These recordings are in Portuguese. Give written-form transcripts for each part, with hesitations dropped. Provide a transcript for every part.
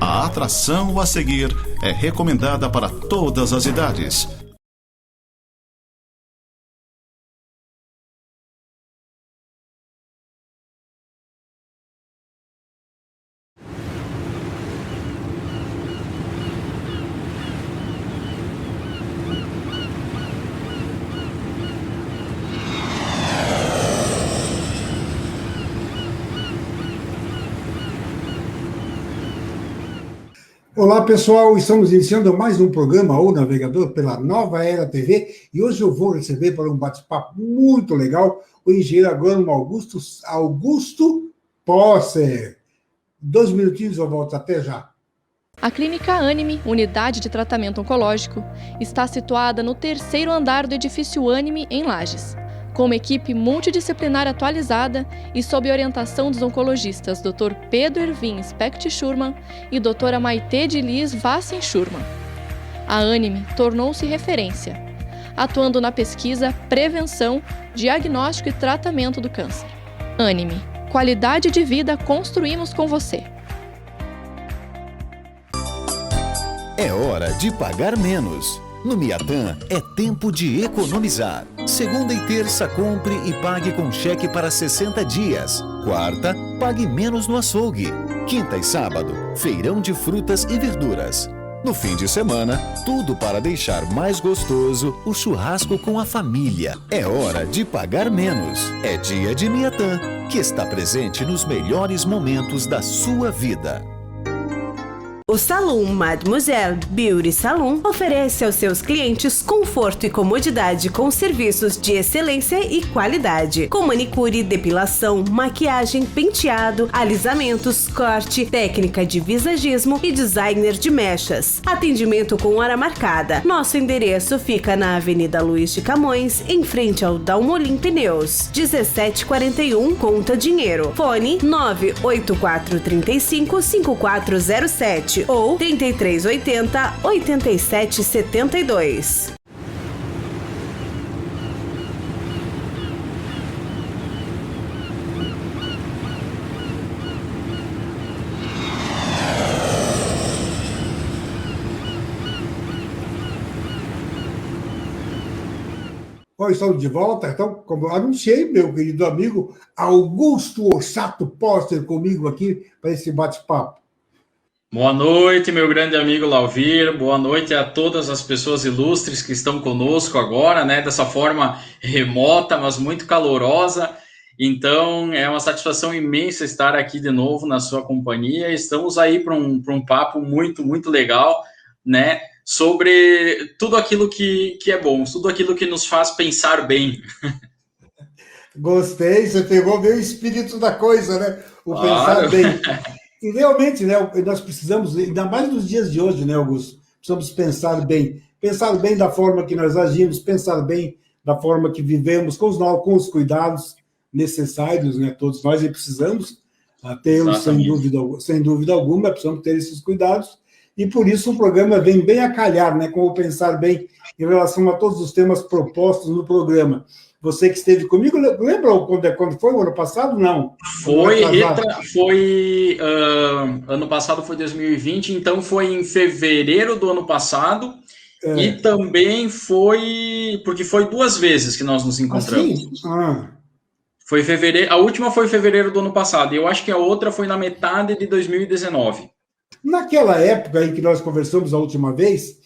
A atração a seguir é recomendada para todas as idades. Olá pessoal, estamos iniciando mais um programa O Navegador pela Nova Era TV e hoje eu vou receber para um bate-papo muito legal o engenheiro agrônomo Augusto Posser. 2 minutinhos, eu volto até já. A Clínica Anime, unidade de tratamento oncológico, está situada no 3º andar do edifício Anime, em Lages, com uma equipe multidisciplinar atualizada e sob orientação dos oncologistas Dr. Pedro Ervin Specht Schurman e Dra. Maite de Lis Vassen Schurman. A Anime tornou-se referência, atuando na pesquisa, prevenção, diagnóstico e tratamento do câncer. Anime, qualidade de vida construímos com você. É hora de pagar menos. No Miatan é tempo de economizar. Segunda e terça, compre e pague com cheque para 60 dias. Quarta, pague menos no açougue. Quinta e sábado, feirão de frutas e verduras. No fim de semana, tudo para deixar mais gostoso o churrasco com a família. É hora de pagar menos. É dia de Miatan, que está presente nos melhores momentos da sua vida. O Salão Mademoiselle Beauty Salon oferece aos seus clientes conforto e comodidade com serviços de excelência e qualidade, com manicure, depilação, maquiagem, penteado, alisamentos, corte, técnica de visagismo e designer de mechas. Atendimento com hora marcada. Nosso endereço fica na Avenida Luiz de Camões, em frente ao Dalmolin Pneus, 1741, Conta Dinheiro. Fone 98435-5407 ou 3380-8772. Bom, estamos de volta, então, como eu anunciei, meu querido amigo Augusto Orsato Posser comigo aqui para esse bate-papo. Boa noite, meu grande amigo Lauvir, boa noite a todas as pessoas ilustres que estão conosco agora, né, dessa forma remota, mas muito calorosa. Então, é uma satisfação imensa estar aqui de novo na sua companhia. Estamos aí para um papo muito, muito legal, né, sobre tudo aquilo que é bom, tudo aquilo que nos faz pensar bem. Gostei, você pegou bem o espírito da coisa, né, o Claro. pensar bem. E realmente, né, nós precisamos, ainda mais nos dias de hoje, né, Augusto? Precisamos pensar bem da forma que nós agimos, pensar bem da forma que vivemos, com os cuidados necessários, né? Todos nós precisamos tê-los, sem dúvida alguma, precisamos ter esses cuidados, e por isso o programa vem bem a calhar, né, como pensar bem em relação a todos os temas propostos no programa. Você que esteve comigo, lembra quando foi o ano passado? Não. Ano passado foi 2020, então foi em fevereiro do ano passado, e também foi, porque foi 2 vezes que nós nos encontramos. Assim? Foi fevereiro, a última foi em fevereiro do ano passado, e eu acho que a outra foi na metade de 2019. Naquela época em que nós conversamos a última vez,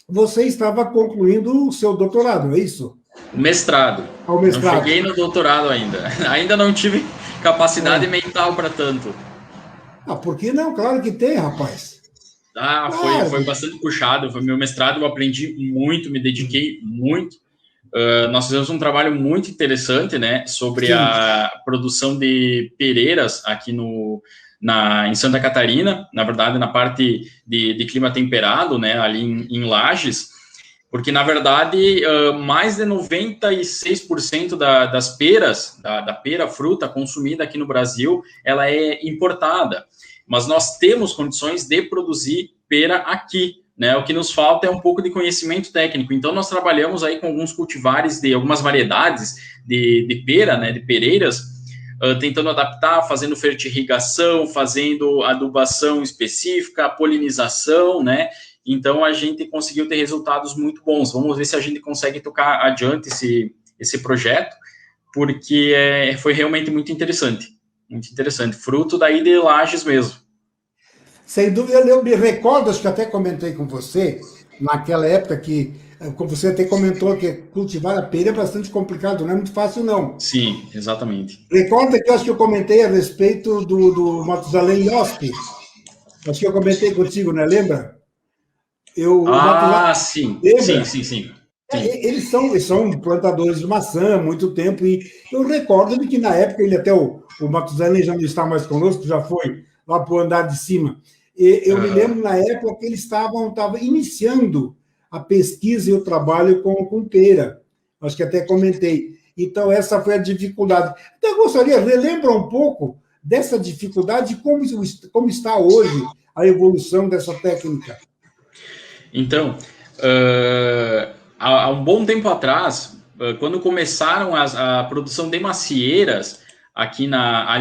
você estava concluindo o seu doutorado, é isso? Mestrado. Ao mestrado. Não cheguei no doutorado ainda. Ainda não tive capacidade mental para tanto. Por que não? Claro que tem, rapaz. Foi bastante puxado. Foi meu mestrado, eu aprendi muito, me dediquei muito. Nós fizemos um trabalho muito interessante, né, sobre a produção de pereiras aqui em Santa Catarina, na verdade, na parte de clima temperado, né, ali em Lages. Porque, na verdade, mais de 96% das peras, da pera fruta consumida aqui no Brasil, ela é importada. Mas nós temos condições de produzir pera aqui, né? O que nos falta é um pouco de conhecimento técnico. Então, nós trabalhamos aí com alguns cultivares de algumas variedades de pera, né, de pereiras, tentando adaptar, fazendo fertirrigação, fazendo adubação específica, polinização, né? Então, a gente conseguiu ter resultados muito bons. Vamos ver se a gente consegue tocar adiante esse projeto, porque foi realmente muito interessante, fruto daí de Lages mesmo. Sem dúvida, eu me recordo, acho que até comentei com você, naquela época que, como você até comentou, que cultivar a pera é bastante complicado, não é muito fácil, não. Sim, exatamente. Recorda que eu acho que eu comentei a respeito do Matusalém Iosp. Acho que eu comentei contigo, né? Lembra? Sim. Lembra? Sim. Eles são plantadores de maçã há muito tempo, e eu recordo de que na época, ele até o Matusalém já não está mais conosco, já foi lá para o andar de cima. Eu me lembro na época que eles estavam iniciando a pesquisa e o trabalho com pera. Acho que até comentei. Então, essa foi a dificuldade. Então, eu gostaria, relembra um pouco dessa dificuldade e como está hoje a evolução dessa técnica. Então, há um bom tempo atrás, quando começaram a produção de macieiras, aqui na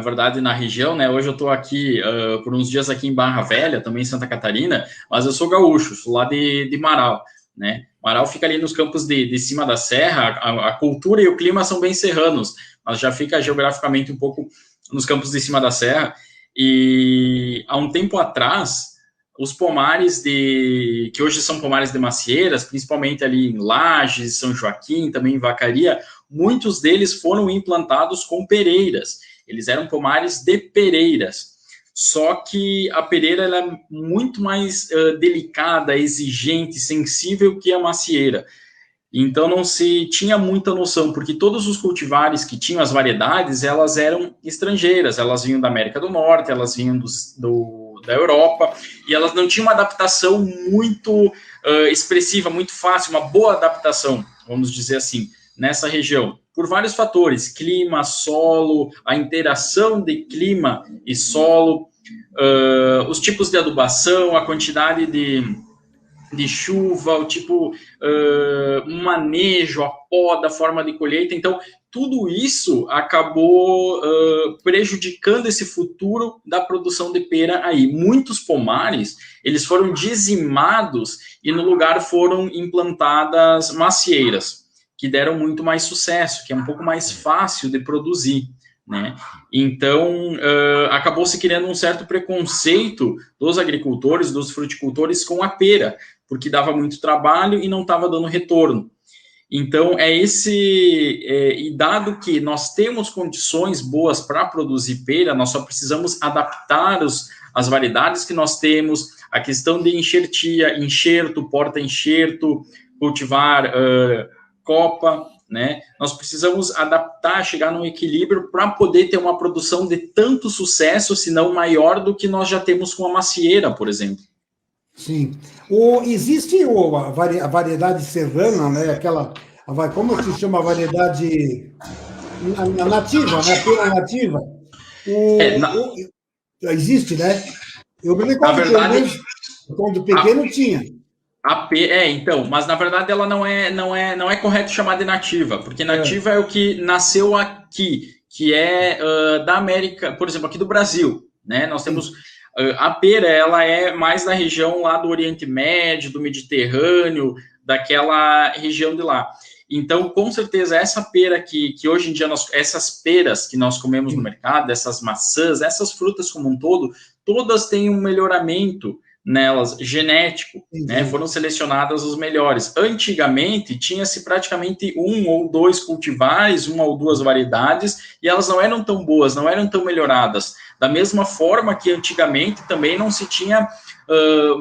verdade, na região, né? Hoje eu estou aqui por uns dias aqui em Barra Velha, também em Santa Catarina, mas eu sou gaúcho, sou lá de Marau, né? Marau fica ali nos campos de cima da serra, a cultura e o clima são bem serranos, mas já fica geograficamente um pouco nos campos de cima da serra, e há um tempo atrás, os pomares que hoje são pomares de macieiras, principalmente ali em Lages, São Joaquim, também em Vacaria, muitos deles foram implantados com pereiras. Eles eram pomares de pereiras. Só que a pereira ela é muito mais delicada, exigente, sensível que a macieira. Então não se tinha muita noção, porque todos os cultivares que tinham as variedades, elas eram estrangeiras, elas vinham da América do Norte, elas vinham da Europa, e elas não tinham uma adaptação muito expressiva, muito fácil, uma boa adaptação, vamos dizer assim, nessa região, por vários fatores, clima, solo, a interação de clima e solo, os tipos de adubação, a quantidade de chuva, o tipo, manejo, a poda, a forma de colheita. Então, tudo isso acabou prejudicando esse futuro da produção de pera aí. Muitos pomares, eles foram dizimados e no lugar foram implantadas macieiras, que deram muito mais sucesso, que é um pouco mais fácil de produzir, né? Então, acabou se criando um certo preconceito dos agricultores, dos fruticultores com a pera, porque dava muito trabalho e não estava dando retorno. Então, e dado que nós temos condições boas para produzir pera, nós só precisamos adaptar as variedades que nós temos, a questão de enxertia, enxerto, porta-enxerto, cultivar copa, né? Nós precisamos adaptar, chegar num equilíbrio para poder ter uma produção de tanto sucesso, se não maior do que nós já temos com a macieira, por exemplo. Sim. Existe a variedade serrana, né? Como se chama a variedade nativa, né? A pera nativa. Existe, né? Eu me recordo que quando pequeno tinha. Então, mas na verdade ela não é correto chamar de nativa, porque nativa é o que nasceu aqui, que é da América, por exemplo, aqui do Brasil, né? Nós temos a pera, ela é mais da região lá do Oriente Médio, do Mediterrâneo, daquela região de lá. Então, com certeza, essa pera que hoje em dia, essas peras que nós comemos no mercado, essas maçãs, essas frutas como um todo, todas têm um melhoramento nelas, genético, né? Foram selecionadas os melhores. Antigamente, tinha-se praticamente 1 ou 2 cultivares, 1 ou 2 variedades, e elas não eram tão boas, não eram tão melhoradas. Da mesma forma que antigamente também não se tinha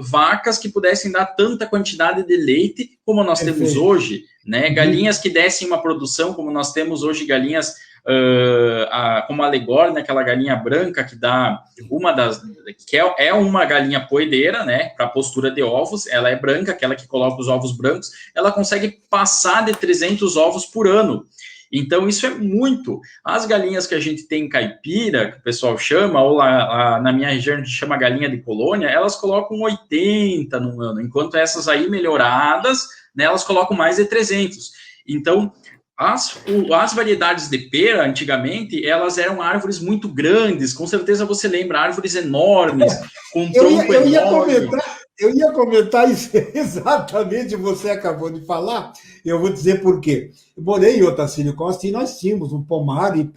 vacas que pudessem dar tanta quantidade de leite como nós temos hoje, né? Galinhas que dessem uma produção como nós temos hoje, galinhas como a Alegore, né? Aquela galinha branca que dá que é uma galinha poedeira, né? Para postura de ovos, ela é branca, aquela que coloca os ovos brancos, ela consegue passar de 300 ovos por ano. Então, isso é muito. As galinhas que a gente tem em caipira, que o pessoal chama, ou lá na minha região a gente chama galinha de colônia, elas colocam 80 no ano, enquanto essas aí melhoradas, né, elas colocam mais de 300. Então, As variedades de pera, antigamente, elas eram árvores muito grandes, com certeza você lembra, árvores enormes, com tronco enorme. Eu ia comentar isso exatamente, você acabou de falar, eu vou dizer por quê. Eu morei em Otacílio Costa e nós tínhamos um pomar, e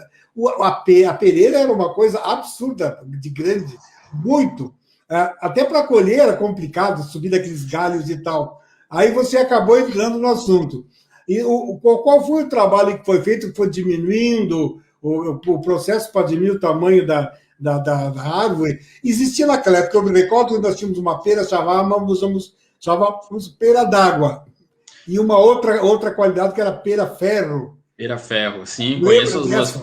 a pereira era uma coisa absurda, de grande, muito. Até para colher era complicado, subir daqueles galhos e tal. Aí você acabou entrando no assunto. E qual foi o trabalho que foi feito, que foi diminuindo o processo para diminuir o tamanho da árvore? Existia naquela época, eu me recordo que nós tínhamos uma pera, chamávamos pera d'água. E uma outra qualidade que era pera-ferro. Pera-ferro, sim, conheço as duas.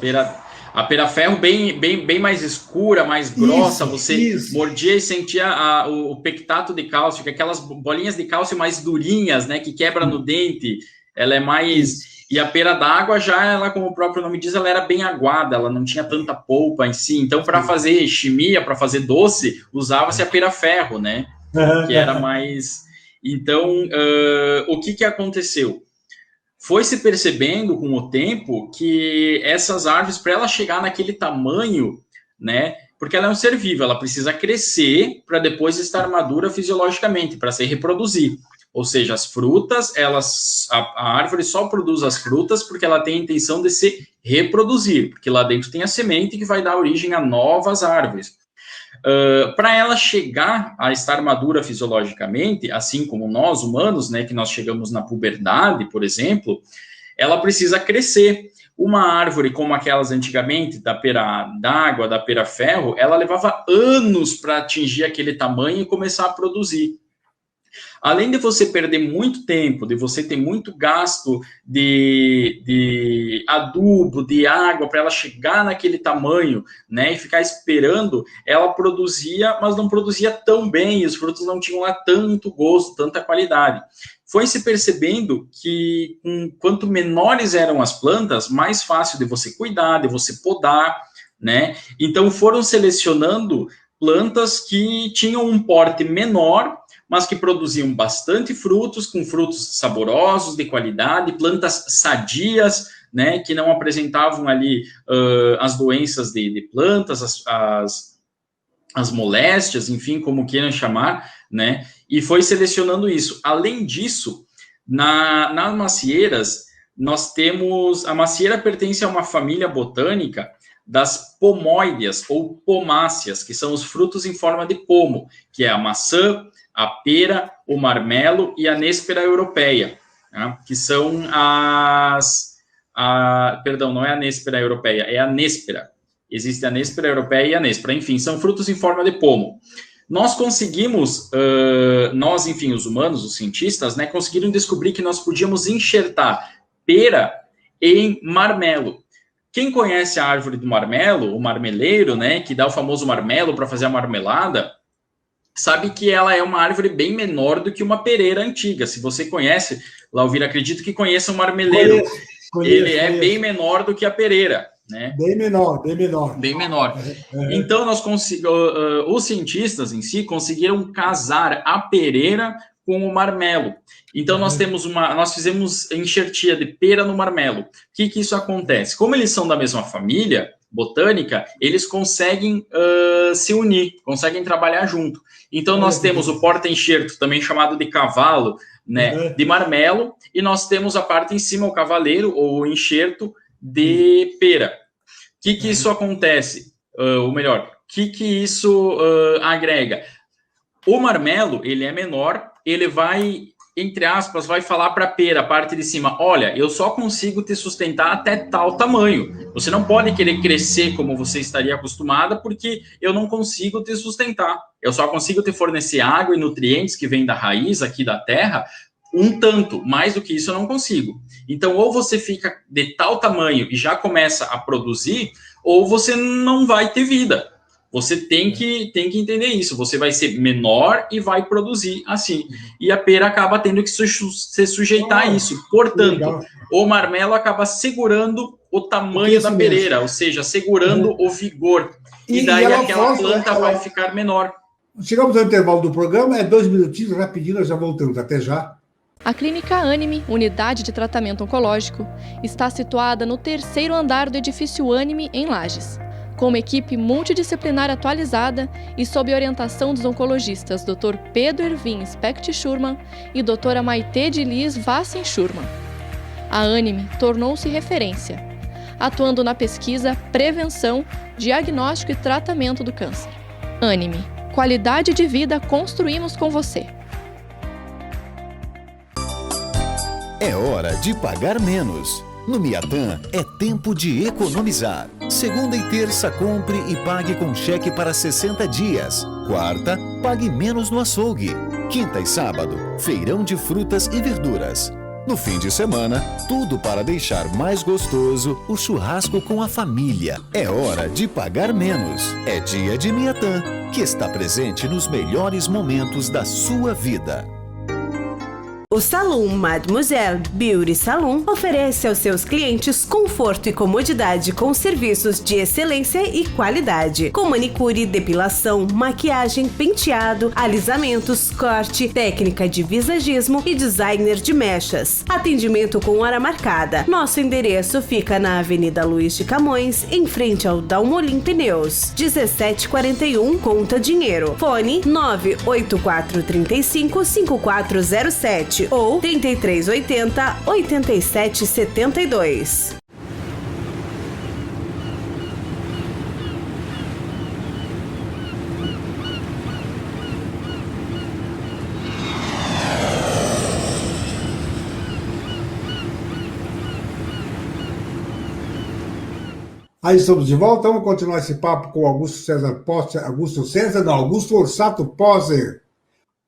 A pera-ferro bem mais escura, mais grossa, isso. Mordia e sentia o pectato de cálcio, que é aquelas bolinhas de cálcio mais durinhas, né, que quebra no dente. Ela é mais... Isso. E a pera d'água já, ela, como o próprio nome diz, ela era bem aguada, ela não tinha tanta polpa em si. Então, para fazer chimia, para fazer doce, usava-se a pera-ferro, né? Que era mais... Então, o que aconteceu? Foi se percebendo com o tempo que essas árvores, para ela chegar naquele tamanho, né? Porque ela é um ser vivo, ela precisa crescer para depois estar madura fisiologicamente, para se reproduzir. Ou seja, as frutas, a árvore só produz as frutas porque ela tem a intenção de se reproduzir, porque lá dentro tem a semente que vai dar origem a novas árvores. Para ela chegar a estar madura fisiologicamente, assim como nós humanos, né, que nós chegamos na puberdade, por exemplo, ela precisa crescer. Uma árvore como aquelas antigamente, da pera d'água, da pera-ferro, ela levava anos para atingir aquele tamanho e começar a produzir. Além de você perder muito tempo, de você ter muito gasto de adubo, de água, para ela chegar naquele tamanho, né, e ficar esperando, ela produzia, mas não produzia tão bem, os frutos não tinham lá tanto gosto, tanta qualidade. Foi se percebendo que quanto menores eram as plantas, mais fácil de você cuidar, de você podar, né? Então foram selecionando plantas que tinham um porte menor, mas que produziam bastante frutos, com frutos saborosos, de qualidade, plantas sadias, né, que não apresentavam ali as doenças de plantas, as moléstias, enfim, como queiram chamar, né, e foi selecionando isso. Além disso, nas macieiras, nós temos, a macieira pertence a uma família botânica das pomóideas ou pomáceas, que são os frutos em forma de pomo, que é a maçã, a pera, o marmelo e a néspera europeia, né? Que são perdão, não é a néspera europeia, é a néspera. Existe a néspera europeia e a néspera, enfim, são frutos em forma de pomo. Nós conseguimos, enfim, os humanos, os cientistas, né, conseguiram descobrir que nós podíamos enxertar pera em marmelo. Quem conhece a árvore do marmelo, o marmeleiro, né, que dá o famoso marmelo para fazer a marmelada, sabe que ela é uma árvore bem menor do que uma pereira antiga. Se você conhece, Lauvir, acredito que conheça o marmeleiro. Ele é bem menor do que a pereira, né? Bem menor. Então, os cientistas em si conseguiram casar a pereira com o marmelo. Então, nós fizemos enxertia de pera no marmelo. O que isso acontece? Como eles são da mesma família botânica, eles conseguem se unir, conseguem trabalhar junto. Então, nós temos o porta-enxerto, também chamado de cavalo, né, de marmelo, e nós temos a parte em cima, o cavaleiro, ou o enxerto de pera. O que isso acontece? Ou melhor, o que isso agrega? O marmelo, ele é menor, ele vai, entre aspas, vai falar para a pera, a parte de cima, olha, eu só consigo te sustentar até tal tamanho. Você não pode querer crescer como você estaria acostumada, porque eu não consigo te sustentar. Eu só consigo te fornecer água e nutrientes que vêm da raiz aqui da terra, um tanto, mais do que isso eu não consigo. Então, ou você fica de tal tamanho e já começa a produzir, ou você não vai ter vida. Você tem que entender isso. Você vai ser menor e vai produzir assim. E a pera acaba tendo que se sujeitar a isso. Portanto, o marmelo acaba segurando o tamanho da pereira, ou seja, segurando o vigor. E daí aquela planta vai ficar menor. Chegamos ao intervalo do programa, 2 minutinhos, rapidinho, nós já voltamos. Até já. A Clínica Anime, unidade de tratamento oncológico, está situada no 3º andar do edifício Anime, em Lages. Com uma equipe multidisciplinar atualizada e sob orientação dos oncologistas Dr. Pedro Ervin Specht Schurman e Dra. Maite de Lis Vassen Schurman. A Anime tornou-se referência, atuando na pesquisa, prevenção, diagnóstico e tratamento do câncer. Anime, qualidade de vida construímos com você. É hora de pagar menos. No Miatã é tempo de economizar. Segunda e terça, compre e pague com cheque para 60 dias. Quarta, pague menos no açougue. Quinta e sábado, feirão de frutas e verduras. No fim de semana, tudo para deixar mais gostoso o churrasco com a família. É hora de pagar menos. É dia de Miatã, que está presente nos melhores momentos da sua vida. O Salão Mademoiselle Beauty Salon oferece aos seus clientes conforto e comodidade com serviços de excelência e qualidade, com manicure, depilação, maquiagem, penteado, alisamentos, corte, técnica de visagismo e designer de mechas. Atendimento com hora marcada. Nosso endereço fica na Avenida Luiz de Camões, em frente ao Dalmolin Pneus, 1741, Conta Dinheiro. Fone 98435-5407 ou 3380-8772. Aí estamos de volta, vamos continuar esse papo com Augusto Orsato Poser.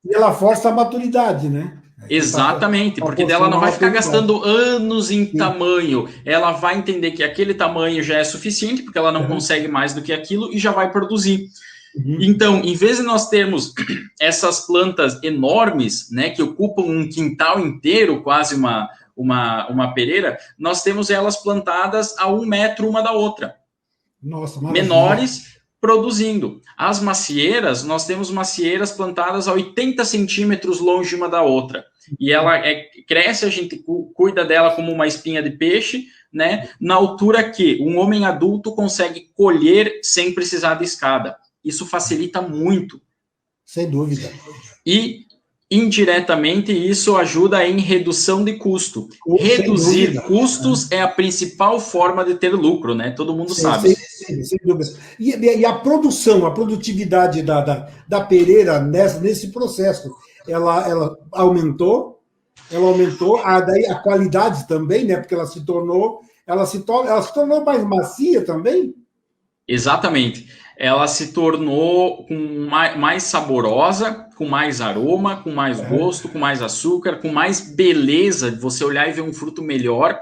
E ela força a maturidade, né? Exatamente, porque dela não vai ficar gastando anos em tamanho. Ela vai entender que aquele tamanho já é suficiente, porque ela não consegue mais do que aquilo e já vai produzir. Então, em vez de nós termos essas plantas enormes, né, que ocupam um quintal inteiro, quase uma pereira, nós temos elas plantadas a 1 metro uma da outra. Nossa, maravilha. Menores, produzindo. As macieiras, nós temos macieiras plantadas a 80 centímetros longe uma da outra. E ela cresce, a gente cuida dela como uma espinha de peixe, né? Na altura que um homem adulto consegue colher sem precisar de escada. Isso facilita muito. Sem dúvida. E, indiretamente, isso ajuda em redução de custo. Reduzir custos é a principal forma de ter lucro, né? Todo mundo sabe. Sem dúvida. E a produtividade da pereira nesse processo, ela aumentou, daí a qualidade também, né? Porque ela se tornou mais macia também? Exatamente. Ela se tornou mais saborosa, com mais aroma, com mais gosto, com mais açúcar, com mais beleza, de você olhar e ver um fruto melhor,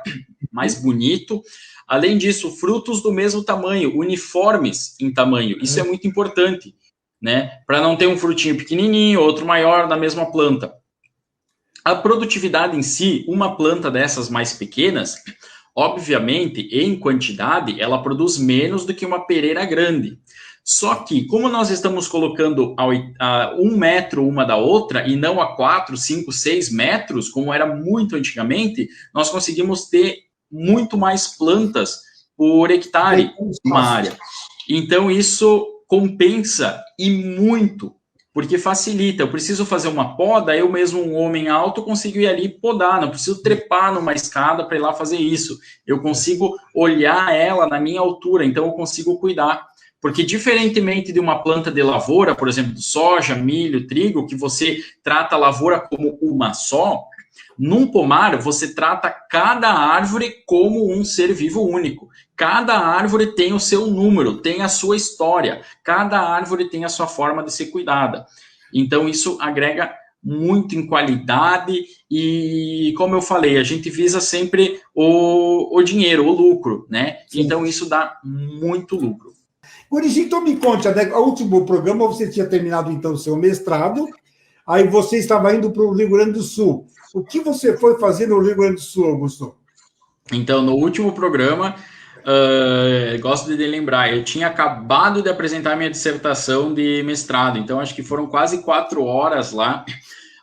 mais bonito. Além disso, frutos do mesmo tamanho, uniformes em tamanho. Isso é muito importante, né? Para não ter um frutinho pequenininho, outro maior na mesma planta. A produtividade em si, uma planta dessas mais pequenas, obviamente, em quantidade, ela produz menos do que uma pereira grande. Só que, como nós estamos colocando a 1 metro uma da outra, e não a 4, 5, 6 metros, como era muito antigamente, nós conseguimos ter muito mais plantas por hectare uma área. Então, isso compensa e muito, porque facilita. Eu preciso fazer uma poda, eu mesmo, um homem alto, consigo ir ali e podar, não preciso trepar numa escada para ir lá fazer isso. Eu consigo olhar ela na minha altura, então eu consigo cuidar. Porque, diferentemente de uma planta de lavoura, por exemplo, soja, milho, trigo, que você trata a lavoura como uma só, num pomar você trata cada árvore como um ser vivo único. Cada árvore tem o seu número, tem a sua história. Cada árvore tem a sua forma de ser cuidada. Então, isso agrega muito em qualidade e, como eu falei, a gente visa sempre o dinheiro, o lucro, né? Sim. Então, isso dá muito lucro. Gurizinho, então me conte, no último programa você tinha terminado, então, o seu mestrado, aí você estava indo para o Rio Grande do Sul. O que você foi fazer no Rio Grande do Sul, Augusto? Então, no último programa, gosto de lembrar, eu tinha acabado de apresentar minha dissertação de mestrado, então acho que foram quase 4 horas lá,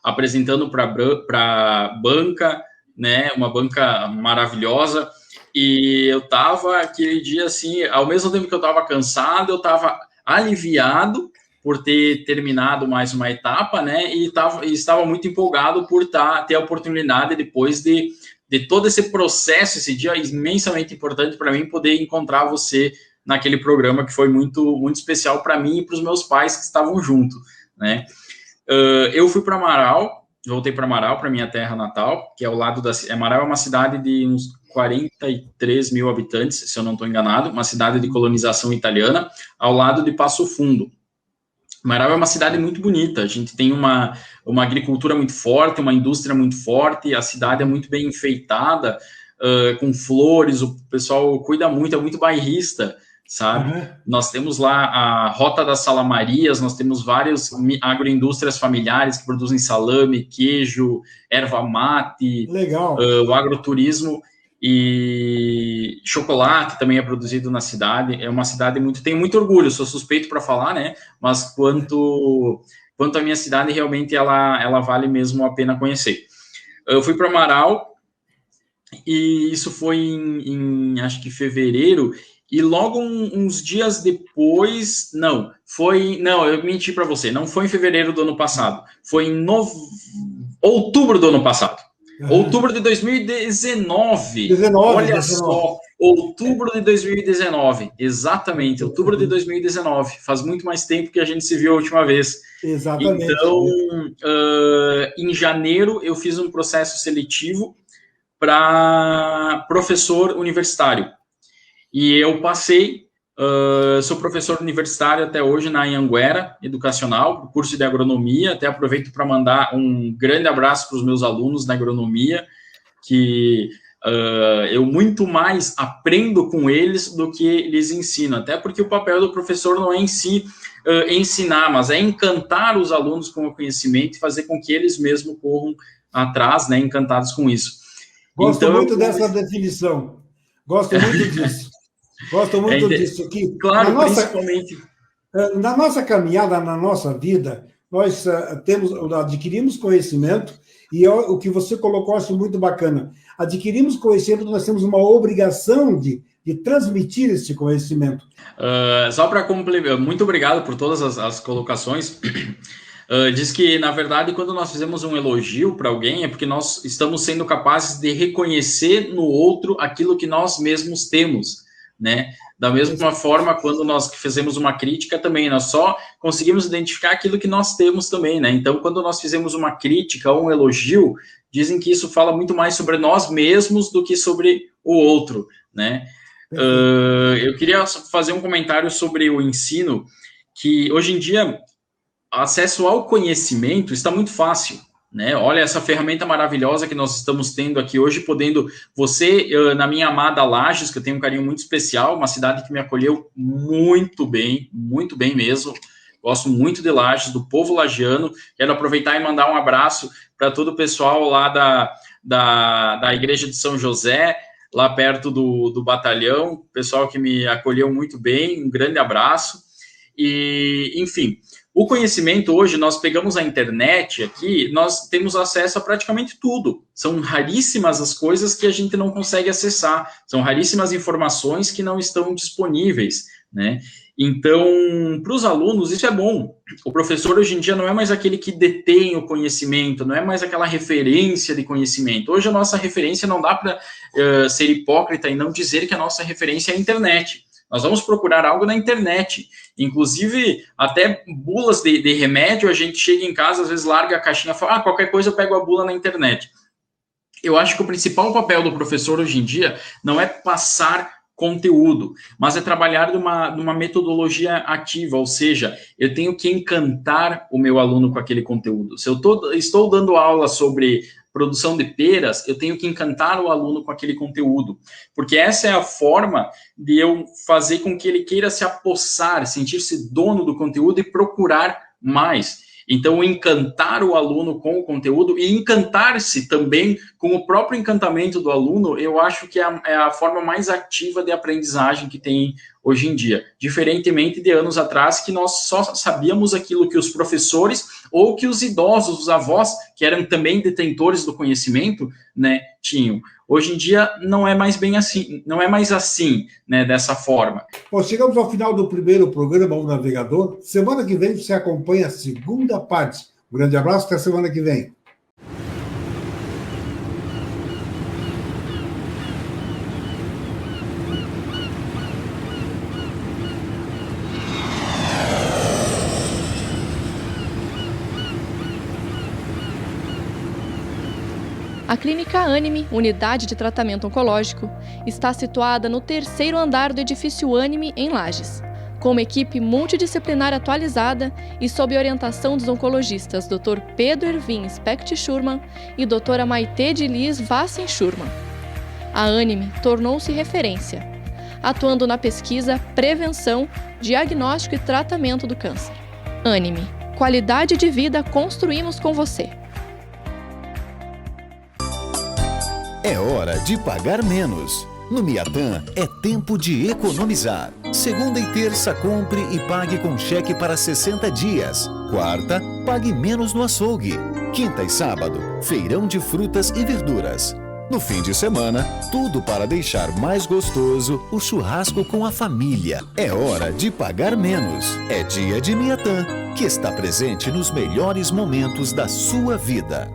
apresentando para a banca, né, uma banca maravilhosa, e eu estava aquele dia assim, ao mesmo tempo que eu estava cansado, eu estava aliviado por ter terminado mais uma etapa, né, e estava muito empolgado por ter a oportunidade depois de todo esse processo, esse dia imensamente importante para mim, poder encontrar você naquele programa que foi muito, muito especial para mim e para os meus pais que estavam junto, né. Eu fui para Amaral, voltei para Amaral, para minha terra natal, que é ao lado da... Amaral é uma cidade de uns 43 mil habitantes, se eu não estou enganado, uma cidade de colonização italiana, ao lado de Passo Fundo. Amaral é uma cidade muito bonita, a gente tem uma agricultura muito forte, uma indústria muito forte, a cidade é muito bem enfeitada, com flores, o pessoal cuida muito, é muito bairrista, sabe? Uhum. Nós temos lá a Rota das Salamarias, nós temos várias agroindústrias familiares que produzem salame, queijo, erva mate, legal. O agroturismo e chocolate também é produzido na cidade. É uma cidade tenho muito orgulho, sou suspeito para falar, né? Mas quanto a minha cidade, realmente ela vale mesmo a pena conhecer. Eu fui para Amaral e isso foi em acho que fevereiro. E logo uns dias depois, eu menti para você, não foi em fevereiro do ano passado, foi em outubro do ano passado. Outubro de 2019. Olha só, outubro de 2019. Exatamente, outubro de 2019. Faz muito mais tempo que a gente se viu a última vez. Exatamente. Então, em janeiro, eu fiz um processo seletivo para professor universitário. E eu passei, sou professor universitário até hoje na Anhanguera Educacional, curso de agronomia. Até aproveito para mandar um grande abraço para os meus alunos da agronomia, que eu muito mais aprendo com eles do que lhes ensino. Até porque o papel do professor não é em si ensinar, mas é encantar os alunos com o conhecimento e fazer com que eles mesmos corram atrás, né, encantados com isso. Gosto muito dessa definição. Gosto muito disso. Gosto muito disso aqui. Claro, principalmente. Na nossa caminhada, na nossa vida, nós adquirimos conhecimento, e o que você colocou, acho muito bacana. Adquirimos conhecimento, nós temos uma obrigação de transmitir esse conhecimento. Só para complementar, muito obrigado por todas as colocações. Diz que, na verdade, quando nós fizemos um elogio para alguém, é porque nós estamos sendo capazes de reconhecer no outro aquilo que nós mesmos temos, né? Da mesma forma, quando nós fizemos uma crítica também, nós só conseguimos identificar aquilo que nós temos também, né? Então, quando nós fizemos uma crítica ou um elogio, dizem que isso fala muito mais sobre nós mesmos do que sobre o outro, né? Eu queria fazer um comentário sobre o ensino, que hoje em dia acesso ao conhecimento está muito fácil, né? Olha essa ferramenta maravilhosa que nós estamos tendo aqui hoje, podendo você, na minha amada Lages, que eu tenho um carinho muito especial, uma cidade que me acolheu muito bem mesmo, gosto muito de Lages, do povo lagiano. Quero aproveitar e mandar um abraço para todo o pessoal lá da Igreja de São José, lá perto do batalhão, pessoal que me acolheu muito bem, um grande abraço. E, enfim, o conhecimento hoje, nós pegamos a internet aqui, nós temos acesso a praticamente tudo. São raríssimas as coisas que a gente não consegue acessar, são raríssimas informações que não estão disponíveis, né? Então, para os alunos, isso é bom. O professor, hoje em dia, não é mais aquele que detém o conhecimento, não é mais aquela referência de conhecimento. Hoje, a nossa referência, não dá para ser hipócrita e não dizer que a nossa referência é a internet. Nós vamos procurar algo na internet. Inclusive, até bulas de remédio, a gente chega em casa, às vezes larga a caixinha e fala, qualquer coisa eu pego a bula na internet. Eu acho que o principal papel do professor hoje em dia não é passar conteúdo, mas é trabalhar numa metodologia ativa, ou seja, eu tenho que encantar o meu aluno com aquele conteúdo. Se eu estou dando aula sobre produção de peras, eu tenho que encantar o aluno com aquele conteúdo, porque essa é a forma de eu fazer com que ele queira se apossar, sentir-se dono do conteúdo e procurar mais. Então, encantar o aluno com o conteúdo e encantar-se também com o próprio encantamento do aluno, eu acho que é a forma mais ativa de aprendizagem que tem hoje em dia, diferentemente de anos atrás, que nós só sabíamos aquilo que os professores ou que os idosos, os avós, que eram também detentores do conhecimento, né, tinham. Hoje em dia não é mais bem assim, não é mais assim, né, dessa forma. Bom, chegamos ao final do primeiro programa O Navegador. Semana que vem você acompanha a segunda parte. Um grande abraço, até semana que vem. A Clínica Anime, unidade de tratamento oncológico, está situada no 3º andar do edifício Anime, em Lages. Com uma equipe multidisciplinar atualizada e sob orientação dos oncologistas Dr. Pedro Ervin Specht Schurman e Dra. Maite de Liz Vassen Schurman. A Anime tornou-se referência, atuando na pesquisa, prevenção, diagnóstico e tratamento do câncer. Anime, qualidade de vida construímos com você. É hora de pagar menos. No Miatã é tempo de economizar. Segunda e terça, compre e pague com cheque para 60 dias. Quarta, pague menos no açougue. Quinta e sábado, feirão de frutas e verduras. No fim de semana, tudo para deixar mais gostoso o churrasco com a família. É hora de pagar menos. É dia de Miatã, que está presente nos melhores momentos da sua vida.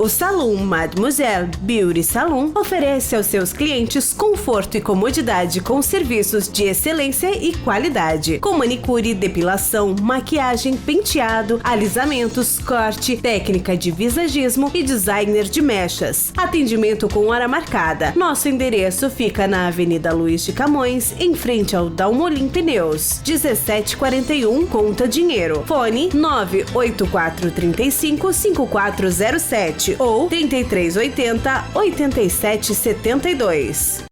O Salão Mademoiselle Beauty Salon oferece aos seus clientes conforto e comodidade com serviços de excelência e qualidade, com manicure, depilação, maquiagem, penteado, alisamentos, corte, técnica de visagismo e designer de mechas. Atendimento com hora marcada. Nosso endereço fica na Avenida Luiz de Camões, em frente ao Dalmolin Pneus, 1741 Conta Dinheiro. Fone 98435-5407 ou 3380-8772.